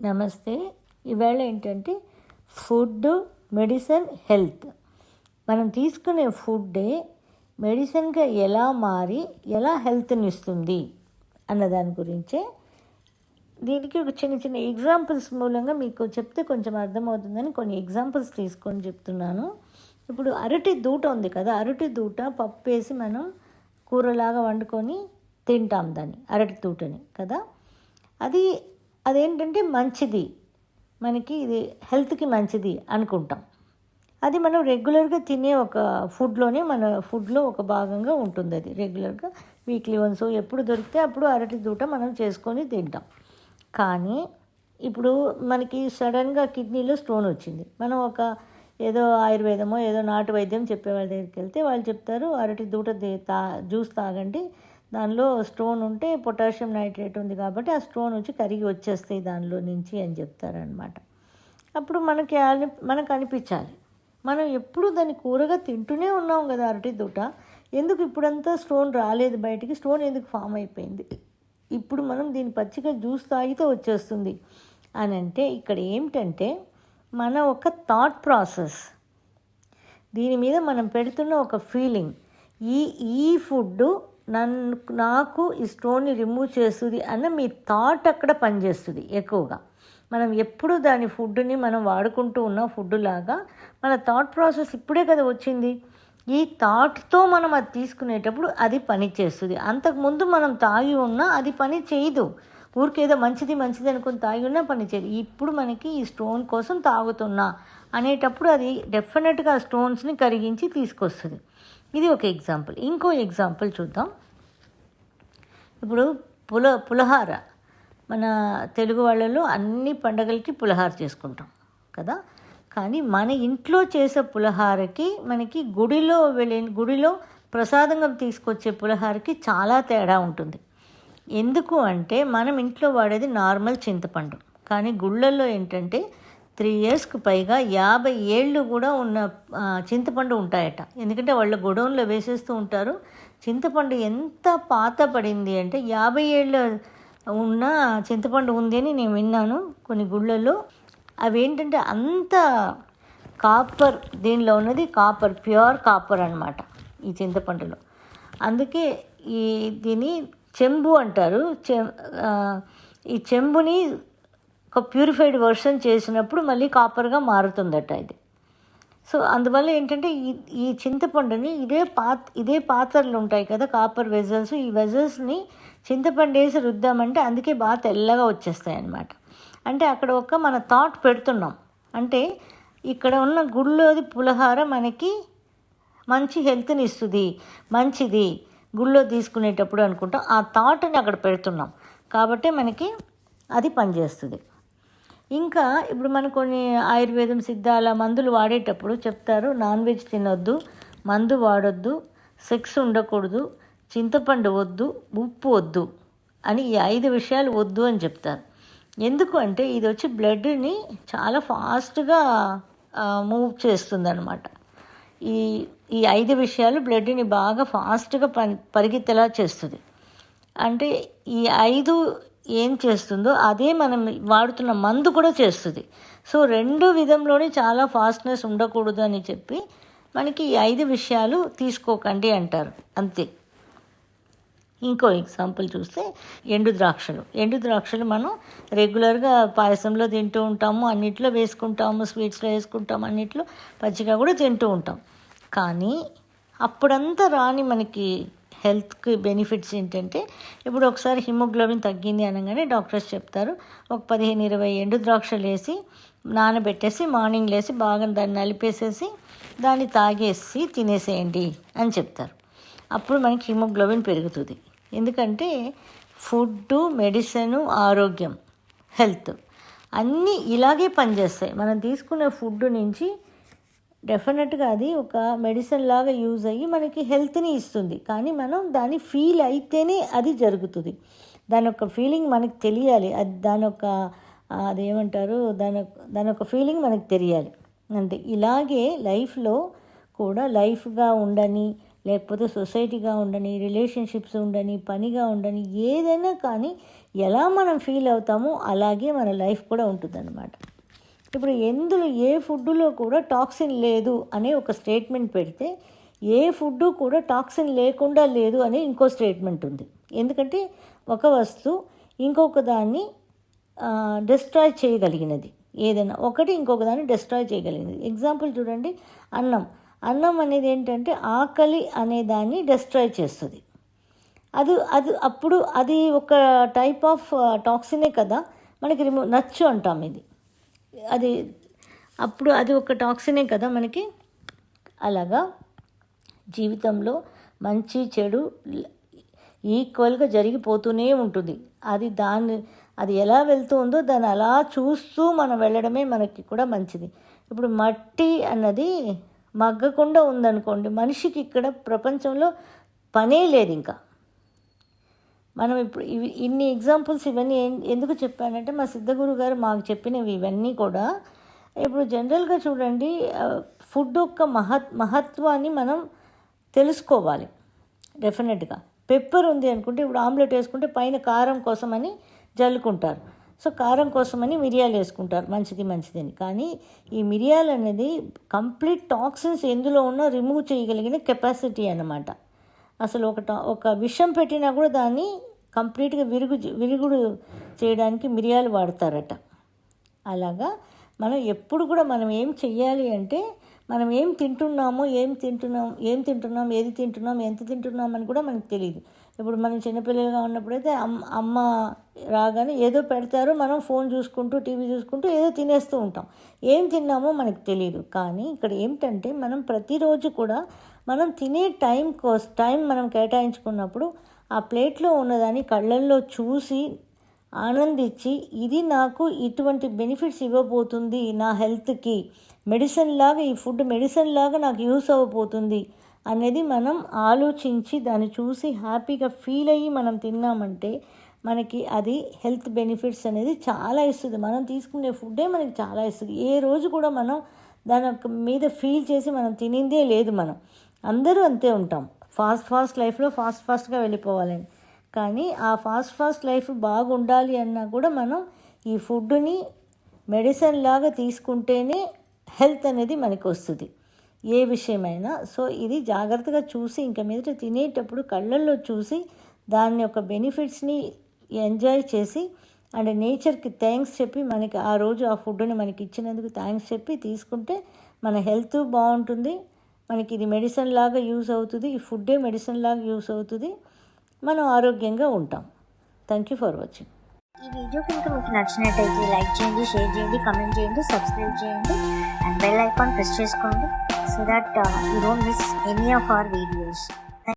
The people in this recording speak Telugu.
నమస్తే. ఇవాళ ఏంటంటే ఫుడ్, మెడిసిన్, హెల్త్. మనం తీసుకునే ఫుడ్డే మెడిసిన్గా ఎలా మారి ఎలా హెల్త్ని ఇస్తుంది అన్న దాని గురించే. దీనికి ఒక చిన్న చిన్న ఎగ్జాంపుల్స్ మూలంగా మీకు చెప్తే కొంచెం అర్థమవుతుందని కొన్ని ఎగ్జాంపుల్స్ తీసుకొని చెప్తున్నాను. ఇప్పుడు అరటి దూట ఉంది కదా, అరటి దూట పప్పు వేసి మనం కూరలాగా వండుకొని తింటాం దాన్ని, అరటి దూటని కదా. అదేంటంటే మంచిది, మనకి ఇది హెల్త్కి మంచిది అనుకుంటాం. అది మనం రెగ్యులర్గా తినే ఒక మన ఫుడ్లో ఒక భాగంగా ఉంటుంది. అది రెగ్యులర్గా వీక్లీ వన్స్ ఎప్పుడు దొరికితే అప్పుడు అరటి దూట మనం చేసుకొని తింటాం. కానీ ఇప్పుడు మనకి సడన్గా కిడ్నీలో స్టోన్ వచ్చింది, మనం ఏదో ఆయుర్వేదమో ఏదో నాటు వైద్యం చెప్పేవాళ్ళ దగ్గరికి వెళ్తే వాళ్ళు చెప్తారు అరటి దూట జ్యూస్ తాగండి, దానిలో స్టోన్ ఉంటే పొటాషియం నైట్రేట్ ఉంది కాబట్టి ఆ స్టోన్ వచ్చి కరిగి వచ్చేస్తాయి దానిలో నుంచి అని చెప్తారనమాట. అప్పుడు మనకు అనిపించాలి, మనం ఎప్పుడు దాన్ని కూరగా తింటూనే ఉన్నాం కదా అరటి దూట, ఎందుకు ఇప్పుడంతా స్టోన్ రాలేదు బయటికి, స్టోన్ ఎందుకు ఫామ్ అయిపోయింది, ఇప్పుడు మనం దీన్ని పచ్చిగా జ్యూస్ తాగితే వచ్చేస్తుంది అని అంటే ఇక్కడ ఏమిటంటే మన ఒక థాట్ ప్రాసెస్, దీని మీద మనం పెడుతున్న ఒక ఫీలింగ్, ఈ ఫుడ్ నాకు ఈ స్టోన్ని రిమూవ్ చేస్తుంది అన్న మీ థాట్ అక్కడ పనిచేస్తుంది ఎక్కువగా. మనం ఎప్పుడు దాని ఫుడ్ని మనం వాడుకుంటూ ఉన్న ఫుడ్ లాగా మన థాట్ ప్రాసెస్ ఇప్పుడే కదా వచ్చింది, ఈ థాట్తో మనం అది తీసుకునేటప్పుడు అది పని చేస్తుంది. అంతకుముందు మనం తాగి ఉన్నా అది పని చేయదు, ఊరికేదో మంచిది అనుకుని తాగి ఉన్నా పని చేయదు. ఇప్పుడు మనకి ఈ స్టోన్ కోసం తాగుతున్నా అనేటప్పుడు అది డెఫినెట్గా ఆ స్టోన్స్ని కరిగించి తీసుకొస్తుంది. ఇది ఒక ఎగ్జాంపుల్. ఇంకో ఎగ్జాంపుల్ చూద్దాం. ఇప్పుడు పులిహార, మన తెలుగు వాళ్ళలో అన్ని పండగలకి పులిహార చేసుకుంటాం కదా. కానీ మన ఇంట్లో చేసే పులిహారకి మనకి గుడిలో ప్రసాదంగా తీసుకొచ్చే పులిహారకి చాలా తేడా ఉంటుంది. ఎందుకు అంటే మనం ఇంట్లో వాడేది నార్మల్ చింతపండు, కానీ గుళ్ళల్లో ఏంటంటే 3 yearsకి పైగా 50 ఏళ్ళు కూడా ఉన్న చింతపండు ఉంటాయట. ఎందుకంటే వాళ్ళ గొడౌన్లో వేసేస్తూ ఉంటారు. చింతపండు ఎంత పాత పడింది అంటే 50 ఏళ్ళ ఉన్న చింతపండు ఉంది అని నేను విన్నాను కొన్ని గుళ్ళల్లో. అవి ఏంటంటే అంత కాపర్, దీనిలో ఉన్నది కాపర్, ప్యూర్ కాపర్ అనమాట ఈ చింతపండులో. అందుకే దీన్ని చెంబు అంటారు. ఈ చెంబుని ఒక ప్యూరిఫైడ్ వర్షన్ చేసినప్పుడు మళ్ళీ కాపర్గా మారుతుందట ఇది. సో అందువల్ల ఏంటంటే ఈ చింతపండుని ఇదే పాత్రలు ఉంటాయి కదా, కాపర్ వెజల్స్, ఈ వెజల్స్ని చింతపండు వేసి రుద్దామంటే అందుకే బాగా తెల్లగా వచ్చేస్తాయి అన్నమాట. అంటే అక్కడ మన థాట్ పెడుతున్నాం, అంటే ఇక్కడ ఉన్న గుళ్ళోది పులిహార మనకి మంచి హెల్త్ని ఇస్తుంది, మంచిది గుళ్ళో తీసుకునేటప్పుడు అనుకుంటాం, ఆ థాట్ని అక్కడ పెడుతున్నాం కాబట్టి మనకి అది పనిచేస్తుంది. ఇంకా ఇప్పుడు మన కొన్ని ఆయుర్వేదం, సిద్ధాల మందులు వాడేటప్పుడు చెప్తారు నాన్ వెజ్ తినొద్దు, మందు వాడొద్దు, సెక్స్ ఉండకూడదు, చింతపండు వద్దు, ఉప్పు వద్దు అని ఈ 5 విషయాలు వద్దు అని చెప్తారు. ఎందుకు అంటే ఇది వచ్చి బ్లడ్ని చాలా ఫాస్ట్గా మూవ్ చేస్తుంది అనమాట. ఈ 5 విషయాలు బ్లడ్ని బాగా ఫాస్ట్గా పరిగెత్తేలా చేస్తుంది. అంటే ఈ 5 ఏం చేస్తుందో అదే మనం వాడుతున్న మందు కూడా చేస్తుంది. సో 2 విధంలోనే చాలా ఫాస్ట్నెస్ ఉండకూడదు అని చెప్పి మనకి ఈ 5 విషయాలు తీసుకోకండి అంటారు, అంతే. ఇంకో ఎగ్జాంపుల్ చూస్తే ఎండు ద్రాక్షలు మనం రెగ్యులర్గా పాయసంలో తింటూ ఉంటాము, అన్నిట్లో వేసుకుంటాము, స్వీట్స్లో వేసుకుంటాము, అన్నిట్లో పచ్చిగా కూడా తింటూ ఉంటాం. కానీ అప్పుడంతా రాని మనకి హెల్త్కి బెనిఫిట్స్ ఏంటంటే ఇప్పుడు ఒకసారి హిమోగ్లోబిన్ తగ్గింది అనగానే డాక్టర్స్ చెప్తారు ఒక 15-20 ఎండు ద్రాక్షలు వేసి నానబెట్టేసి మార్నింగ్ లేసి బాగా దాన్ని నలిపేసేసి దాన్ని తాగేసి తినేసేయండి అని చెప్తారు. అప్పుడు మనకి హిమోగ్లోబిన్ పెరుగుతుంది. ఎందుకంటే ఫుడ్, మెడిసిన్, ఆరోగ్యం, హెల్త్ అన్నీ ఇలాగే పనిచేస్తాయి. మనం తీసుకునే ఫుడ్ నుంచి డెఫినెట్గా అది ఒక మెడిసిన్ లాగా యూజ్ అయ్యి మనకి హెల్త్ని ఇస్తుంది. కానీ మనం దాన్ని ఫీల్ అయితేనే అది జరుగుతుంది. దాని యొక్క ఫీలింగ్ మనకు తెలియాలి, అదేమంటారు దాని యొక్క ఫీలింగ్ మనకు తెలియాలి. అంటే ఇలాగే లైఫ్లో కూడా లైఫ్గా ఉండని, లేకపోతే సొసైటీగా ఉండని, రిలేషన్షిప్స్ ఉండని, పనిగా ఉండని, ఏదైనా కానీ ఎలా మనం ఫీల్ అవుతామో అలాగే మన లైఫ్ కూడా ఉంటుందన్నమాట. ఇప్పుడు ఏ ఫుడ్డులో కూడా టాక్సిన్ లేదు అనే ఒక స్టేట్మెంట్ పెడితే, ఏ ఫుడ్డు కూడా టాక్సిన్ లేకుండా లేదు అనే ఇంకో స్టేట్మెంట్ ఉంది. ఎందుకంటే ఒక వస్తువు ఇంకొక దాన్ని డిస్ట్రాయ్ చేయగలిగినది. ఏదైనా ఒకటి ఇంకొక దాన్ని డిస్ట్రాయ్ చేయగలిగినది. ఎగ్జాంపుల్ చూడండి, అన్నం అనేది ఏంటంటే ఆకలి అనే దాన్ని డిస్ట్రాయ్ చేస్తుంది. అప్పుడు అది ఒక టైప్ ఆఫ్ టాక్సినే కదా, మనకి నచ్చు అంటాం ఇది. అది ఒక టాక్సినే కదా మనకి. అలాగా జీవితంలో మంచి చెడు ఈక్వల్గా జరిగిపోతూనే ఉంటుంది. అది ఎలా వెళ్తుందో దాన్ని అలా చూస్తూ మనం వెళ్ళడమే మనకి కూడా మంచిది. ఇప్పుడు మట్టి అన్నది మగ్గకుండా ఉందనుకోండి, మనిషికి ఇక్కడ ప్రపంచంలో పనే లేదు ఇంకా. మనం ఇప్పుడు ఇన్ని ఎగ్జాంపుల్స్ ఇవన్నీ ఎందుకు చెప్పానంటే, మా సిద్ధగురు గారు మాకు చెప్పినవి ఇవన్నీ కూడా. ఇప్పుడు జనరల్గా చూడండి, ఫుడ్ యొక్క మహత్వాన్ని మనం తెలుసుకోవాలి డెఫినెట్గా. పెప్పర్ ఉంది అనుకుంటే, ఇప్పుడు ఆమ్లెట్ వేసుకుంటే పైన కారం కోసమని జల్లుకుంటారు. సో కారం కోసమని మిరియాలు వేసుకుంటారు, మంచిదని. కానీ ఈ మిరియాలు అనేది కంప్లీట్ టాక్సిన్స్ ఎందులో ఉన్నా రిమూవ్ చేయగలిగిన కెపాసిటీ అన్నమాట. అసలు ఒక విషం పెట్టినా కూడా దాన్ని కంప్లీట్గా విరుగుడు చేయడానికి మిరియాలు వాడతారట. అలాగా మనం ఎప్పుడు కూడా మనం ఏం చెయ్యాలి అంటే, మనం ఏం తింటున్నాం, ఎంత తింటున్నాం అని కూడా మనకు తెలియదు. ఇప్పుడు మనం చిన్నపిల్లలుగా ఉన్నప్పుడైతే అమ్మ రాగానే ఏదో పెడతారు, మనం ఫోన్ చూసుకుంటూ టీవీ చూసుకుంటూ ఏదో తినేస్తూ ఉంటాం. ఏం తిన్నామో మనకు తెలియదు. కానీ ఇక్కడ ఏమిటంటే, మనం ప్రతిరోజు కూడా మనం తినే టైం మనం కేటాయించుకున్నప్పుడు ఆ ప్లేట్లో ఉన్నదాన్ని కళ్ళల్లో చూసి ఆనందించి, ఇది నాకు ఇటువంటి బెనిఫిట్స్ ఇవ్వబోతుంది నా హెల్త్కి, ఈ ఫుడ్ మెడిసిన్ లాగా నాకు యూస్ అవ్వబోతుంది అనేది మనం ఆలోచించి దాన్ని చూసి హ్యాపీగా ఫీల్ అయ్యి మనం తిన్నామంటే మనకి అది హెల్త్ బెనిఫిట్స్ అనేది చాలా ఇస్తుంది. మనం తీసుకునే ఫుడ్డే మనకి చాలా ఇస్తుంది. ఏ రోజు కూడా మనం దాని మీద ఫీల్ చేసి మనం తినిందే లేదు. అందరూ అంతే ఉంటాం, ఫాస్ట్ లైఫ్లో ఫాస్ట్గా వెళ్ళిపోవాలని. కానీ ఆ ఫాస్ట్ లైఫ్ బాగుండాలి అన్నా కూడా మనం ఈ ఫుడ్ని మెడిసిన్ లాగా తీసుకుంటేనే హెల్త్ అనేది మనకు వస్తుంది, ఏ విషయమైనా. సో ఇది జాగ్రత్తగా చూసి ఇంక మీదట తినేటప్పుడు కళ్ళల్లో చూసి దాని యొక్క బెనిఫిట్స్ని ఎంజాయ్ చేసి అండ్ నేచర్కి థ్యాంక్స్ చెప్పి, మనకి ఆ రోజు ఆ ఫుడ్ని మనకి ఇచ్చినందుకు థ్యాంక్స్ చెప్పి తీసుకుంటే మన హెల్త్ బాగుంటుంది. మనకి ఇది మెడిసిన్ లాగా యూస్ అవుతుంది, ఈ ఫుడ్డే మెడిసిన్ లాగా యూస్ అవుతుంది, మనం ఆరోగ్యంగా ఉంటాం. Thank you for watching. ఈ వీడియో కనుక మీకు నచ్చినట్టయితే లైక్ చేయండి, షేర్ చేయండి, కమెంట్ చేయండి, సబ్స్క్రైబ్ చేయండి అండ్ బెల్ ఐకాన్ ప్రెస్ చేసుకోండి, so that you don't miss any of our videos.